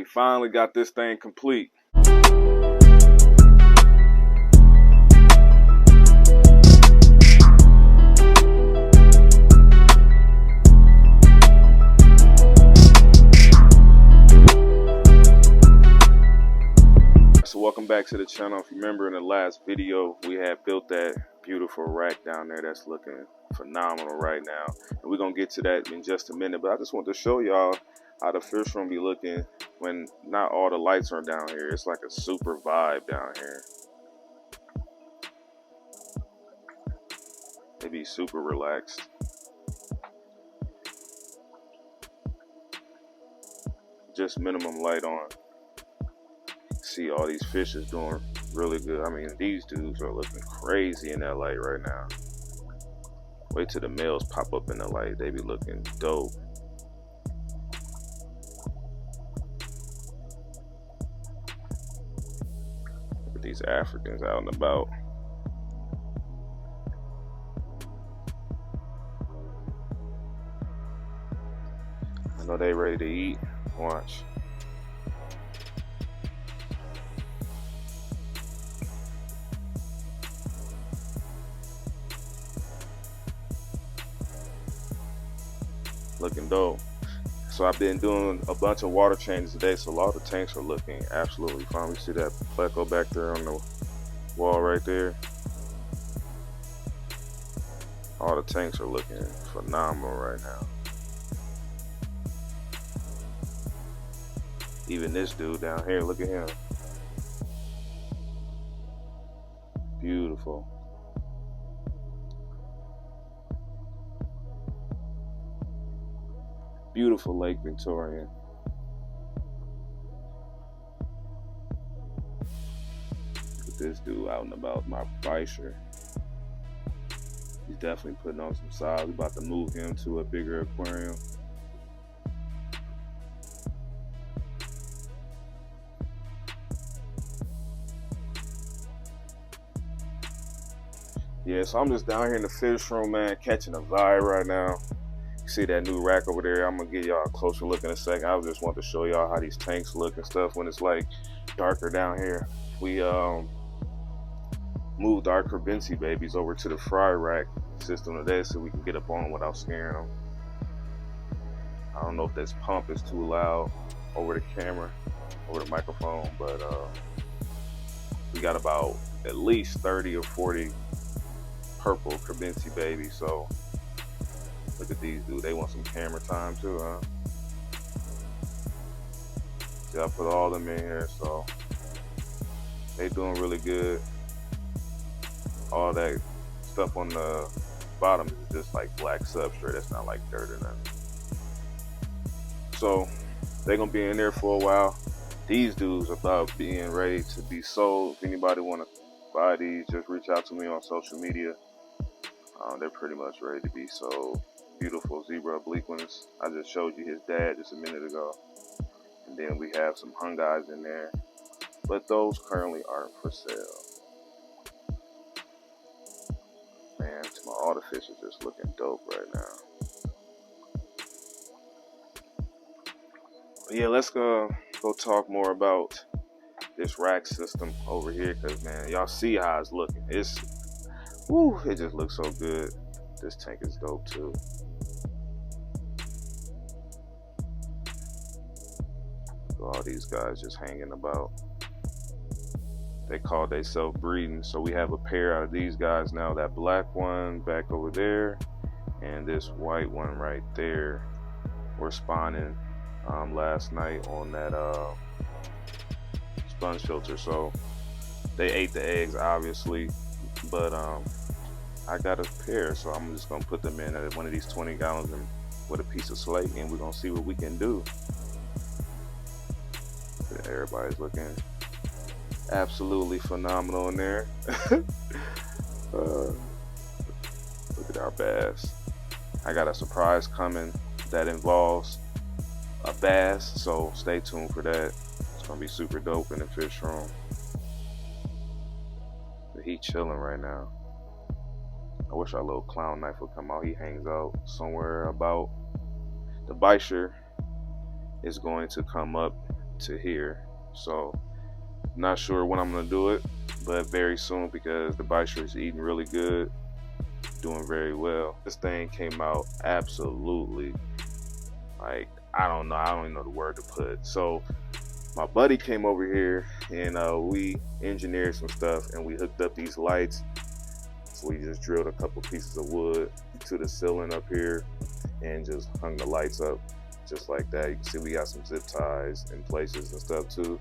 We finally got this thing complete. So welcome back to the channel. If you remember in the last video, we had built that beautiful rack down there that's looking phenomenal right now. And we're going to get to that in just a minute. But I just want to show y'all how the fish room be looking when not all the lights are down here. It's like a super vibe down here. They be super relaxed. Just minimum light on. See all these fishes doing really good. I mean, these dudes are looking crazy in that light right now. Wait till the males pop up in the light. They be looking dope. Look at these Africans out and about. I know they ready to eat. Watch. Looking dope. So I've been doing a bunch of water changes today, so a lot of the tanks are looking absolutely fine. We see that pleco back there on the wall right there. All the tanks are looking phenomenal right now. Even this dude down here, look at him. Beautiful. Beautiful Lake Victoria. Look at this dude out and about, my Fisher. He's definitely putting on some size. We're about to move him to a bigger aquarium. Yeah, so I'm just down here in the fish room, man, catching a vibe right now. See that new rack over there. I'm gonna give y'all a closer look in a second. I just want to show y'all how these tanks look and stuff when it's like darker down here. We moved our Crevency babies over to the fry rack system today so we can get up on them without scaring them. I don't know if this pump is too loud over the camera, over the microphone, but we got about at least 30 or 40 purple Crevency babies. So look at these dudes. They want some camera time too, huh? See, I put all them in here, so they doing really good. All that stuff on the bottom is just like black substrate. It's not like dirt or nothing. So they're gonna be in there for a while. These dudes are about being ready to be sold. If anybody want to buy these, just reach out to me on social media. They're pretty much ready to be sold. Beautiful zebra oblique ones. I just showed you his dad just a minute ago. And then we have some hung guys in there, but those currently aren't for sale. Man, all the fish are just looking dope right now. But yeah, let's go talk more about this rack system over here, because man, y'all see how it's looking. It just looks so good. This tank is dope too. All these guys just hanging about. They call themselves breeding. So we have a pair out of these guys now. That black one back over there and this white one right there were spawning last night on that sponge filter. So they ate the eggs obviously, but I got a pair, so I'm just gonna put them in at one of these 20 gallons and with a piece of slate, and we're gonna see what we can do. Everybody's looking absolutely phenomenal in there. Look at our bass. I got a surprise coming that involves a bass, so stay tuned for that. It's gonna be super dope in the fish room. But he chilling right now. I wish our little clown knife would come out. He hangs out somewhere about. The Bisher is going to come up to here. So not sure when I'm gonna do it, but very soon, because the Bistro is eating really good, doing very well. This thing came out absolutely, like, I don't even know the word to put. So my buddy came over here and we engineered some stuff, and we hooked up these lights. So we just drilled a couple pieces of wood to the ceiling up here and just hung the lights up just like that. You can see we got some zip ties in places and stuff too.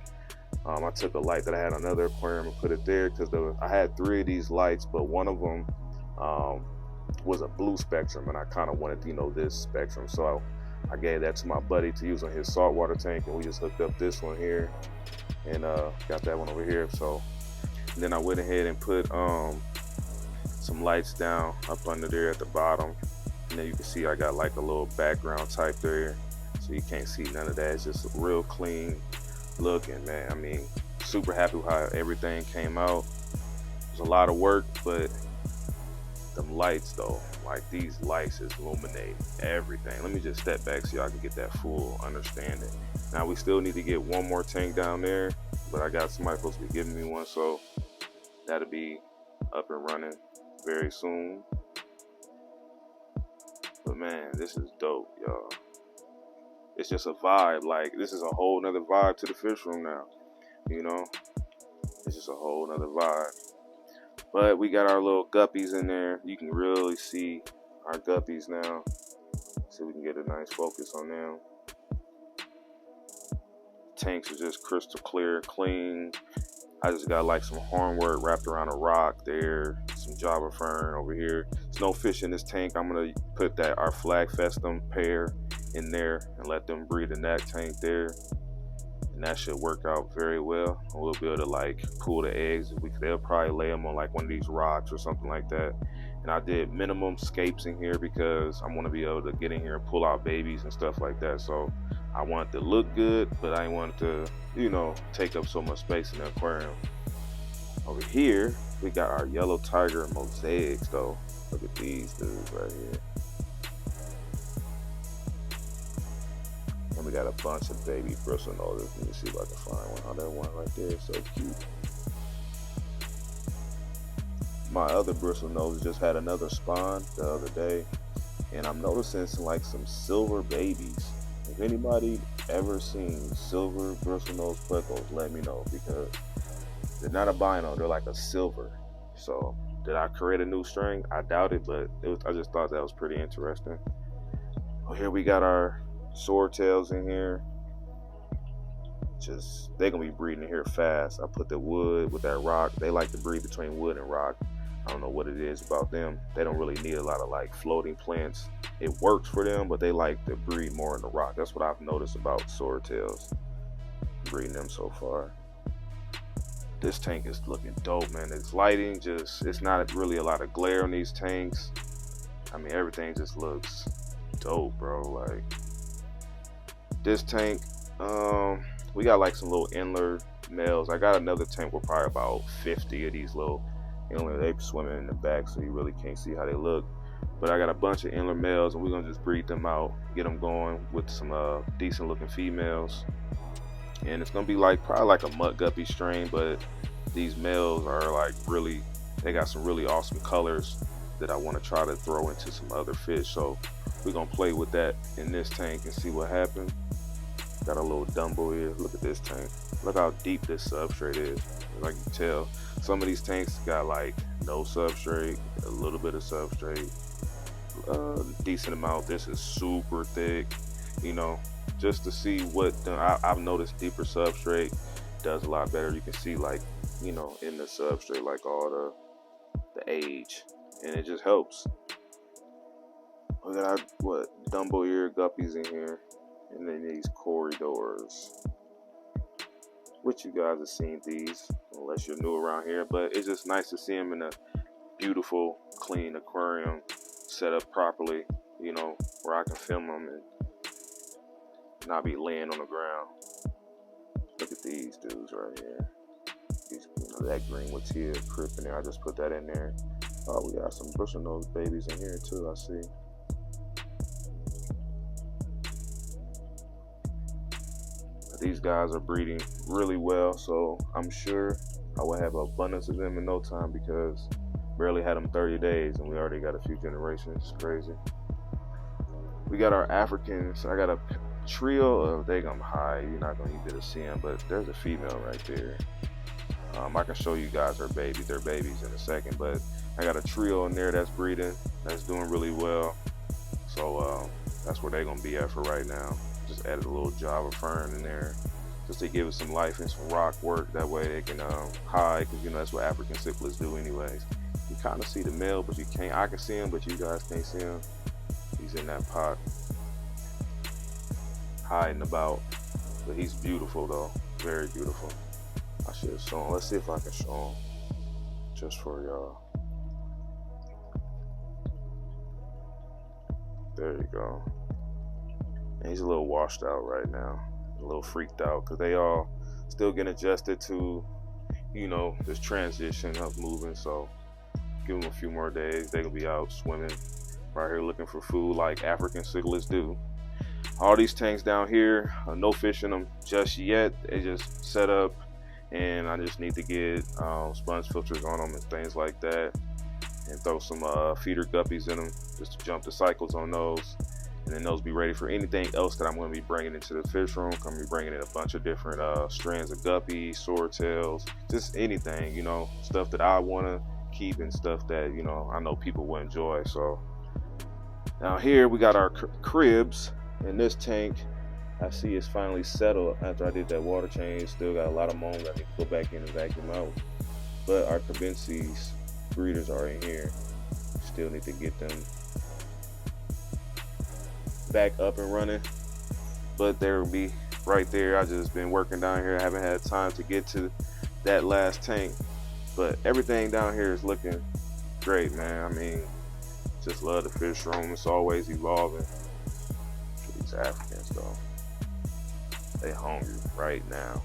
I took a light that I had on another aquarium and put it there, because I had 3 of these lights, but one of them was a blue spectrum, and I kind of wanted, this spectrum. So I gave that to my buddy to use on his saltwater tank, and we just hooked up this one here and got that one over here. So then I went ahead and put some lights down up under there at the bottom, and then you can see I got like a little background type there, so you can't see none of that. It's just real clean looking, man. I mean, super happy with how everything came out. It was a lot of work, but them lights though, like these lights is illuminate everything. Let me just step back so y'all can get that full understanding. Now we still need to get one more tank down there, but I got somebody supposed to be giving me one, so that'll be up and running very soon. But man, this is dope, y'all. It's just a vibe. Like, this is a whole nother vibe to the fish room now. It's just a whole nother vibe. But we got our little guppies in there. You can really see our guppies now. So we can get a nice focus on them. Tanks are just crystal clear, clean. I just got like some hornwork wrapped around a rock there, some Java fern over here. There's no fish in this tank. I'm gonna put our flag festum pair in there and let them breed in that tank there, and that should work out very well. We'll be able to like pull the eggs. They'll probably lay them on like one of these rocks or something like that. And I did minimum scapes in here because I want to be able to get in here and pull out babies and stuff like that. So I want it to look good, but I didn't want it to, take up so much space in the aquarium. Over here, we got our yellow tiger mosaics though. Look at these dudes right here. And we got a bunch of baby bristle noses. Let me see if I can find one. Oh, that one right there is so cute. My other bristle nose just had another spawn the other day, and I'm noticing some silver babies. If anybody ever seen silver bristle nose plecos, let me know, because they're not albino, they're like a silver. So did I create a new string? I doubt it, but I just thought that was pretty interesting. Oh, here we got our swordtails in here. They're gonna be breeding in here fast. I put the wood with that rock. They like to breed between wood and rock. I don't know what it is about them. They don't really need a lot of like floating plants. It works for them, but they like to breed more in the rock. That's what I've noticed about swordtails, breeding them so far. This tank is looking dope, man. It's lighting, it's not really a lot of glare on these tanks. I mean, everything just looks dope, bro. Like this tank, we got like some little inler males. I got another tank with probably about 50 of these little inler. They swimming in the back, so you really can't see how they look. But I got a bunch of inler males, and we're gonna just breed them out, get them going with some decent looking females. And it's gonna be probably like a mud guppy strain, but these males are like they got some really awesome colors that I want to try to throw into some other fish. So we're gonna play with that in this tank and see what happens. Got a little Dumbo here. Look at this tank. Look how deep this substrate is. Like you can tell, some of these tanks got like no substrate, a little bit of substrate, decent amount. This is super thick, just to see what I've noticed. Deeper substrate does a lot better. You can see in the substrate like all the age, and it just helps. We got Dumbo ear guppies in here, and then these corridors, which you guys have seen these unless you're new around here, but it's just nice to see them in a beautiful clean aquarium set up properly, where I can film them and not be laying on the ground. Look at these dudes right here. These, that green what's here, crip in there. I just put that in there. Oh, we got some bristle nose babies in here too, I see. These guys are breeding really well, so I'm sure I will have an abundance of them in no time, because barely had them 30 days and we already got a few generations. It's crazy. We got our Africans. I got a trio of, they gonna hide, you're not gonna be able to see them, but there's a female right there. I can show you guys their babies in a second, but I got a trio in there that's breeding, that's doing really well. So that's where they're gonna be at for right now. Just added a little Java fern in there just to give it some life and some rock work. That way they can hide, because you know that's what African cichlids do anyways. You kind of see the male, but you can't. I can see him, but you guys can't see him. He's in that pot hiding about, but he's beautiful though, very beautiful. I should have shown. Let's see if I can show him just for y'all. There you go. And he's a little washed out right now, a little freaked out, because they all still getting adjusted to, you know, this transition of moving. So give them a few more days, they will be out swimming right here looking for food like African cichlids do. All these tanks down here, no fish in them just yet. They just set up, and I just need to get sponge filters on them and things like that, and throw some feeder guppies in them just to jump the cycles on those, and then those be ready for anything else that I'm going to be bringing into the fish room. I'm going to be bringing in a bunch of different strands of guppies, swordtails, just anything, you know, stuff that I want to keep and stuff that, you know, I know people will enjoy. So now here we got our cribs, and this tank I see is finally settled after I did that water change. Still got a lot of mold I need to go back in and vacuum out, but our Cabensis breeders are in here. Still need to get them back up and running, but they'll be right there. I just been working down here. I haven't had time to get to that last tank, but everything down here is looking great, man. I mean, just love the fish room. It's always evolving. For these Africans though, they hungry right now.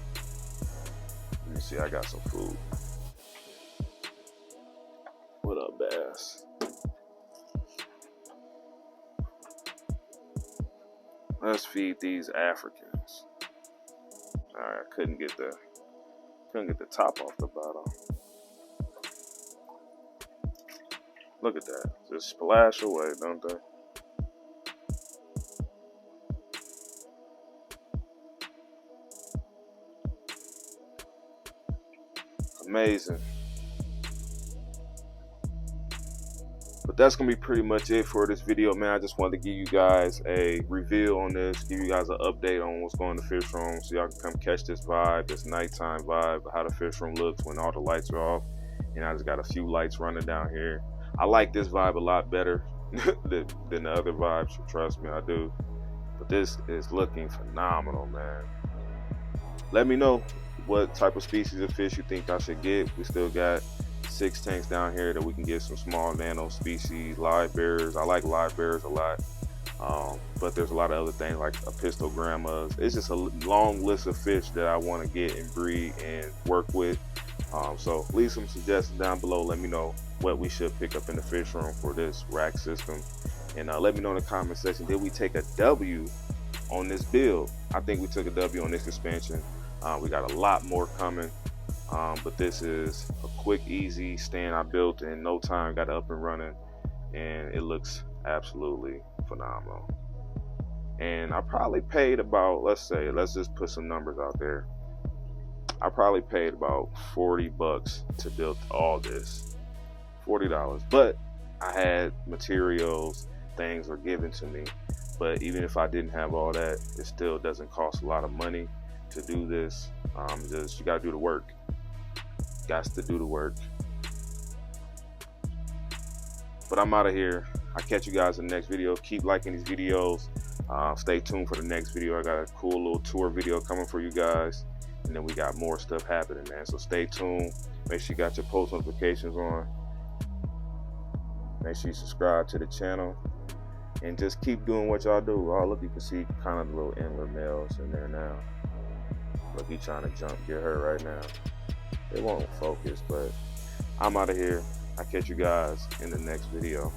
Let me see, I got some food. What up, bass? Let's feed these Africans. Alright, I couldn't get the top off the bottom. Look at that. Just splash away, don't they? Amazing. But that's gonna be pretty much it for this video, man. I just wanted to give you guys a reveal on this, give you guys an update on what's going on in the fish room, so y'all can come catch this vibe, this nighttime vibe, how the fish room looks when all the lights are off. And I just got a few lights running down here. I like this vibe a lot better than the other vibes, trust me, I do. But this is looking phenomenal, man. Let me know what type of species of fish you think I should get. We still got 6 tanks down here that we can get some small nano species, live bearers. I like live bearers a lot, but there's a lot of other things like apistogrammas. It's just a long list of fish that I want to get and breed and work with. So leave some suggestions down below. Let me know what we should pick up in the fish room for this rack system, and let me know in the comment section, did we take a W on this build? I think we took a W on this expansion. We got a lot more coming, but this is a quick, easy stand I built in no time, got it up and running, and it looks absolutely phenomenal. And I probably paid about, let's just put some numbers out there. I probably paid about 40 bucks to build all this, $40, but I had materials, things were given to me. But even if I didn't have all that, it still doesn't cost a lot of money to do this. Just, you gotta do the work. Got to do the work. But I'm out of here. I'll catch you guys in the next video. Keep liking these videos. Stay tuned for the next video. I got a cool little tour video coming for you guys, and then we got more stuff happening, man. So stay tuned. Make sure you got your post notifications on. Make sure you subscribe to the channel, and just keep doing what y'all do. Oh, look, you can see kind of the little antler males in there now. Look, he trying to get her right now. It won't focus, but I'm out of here. I'll catch you guys in the next video.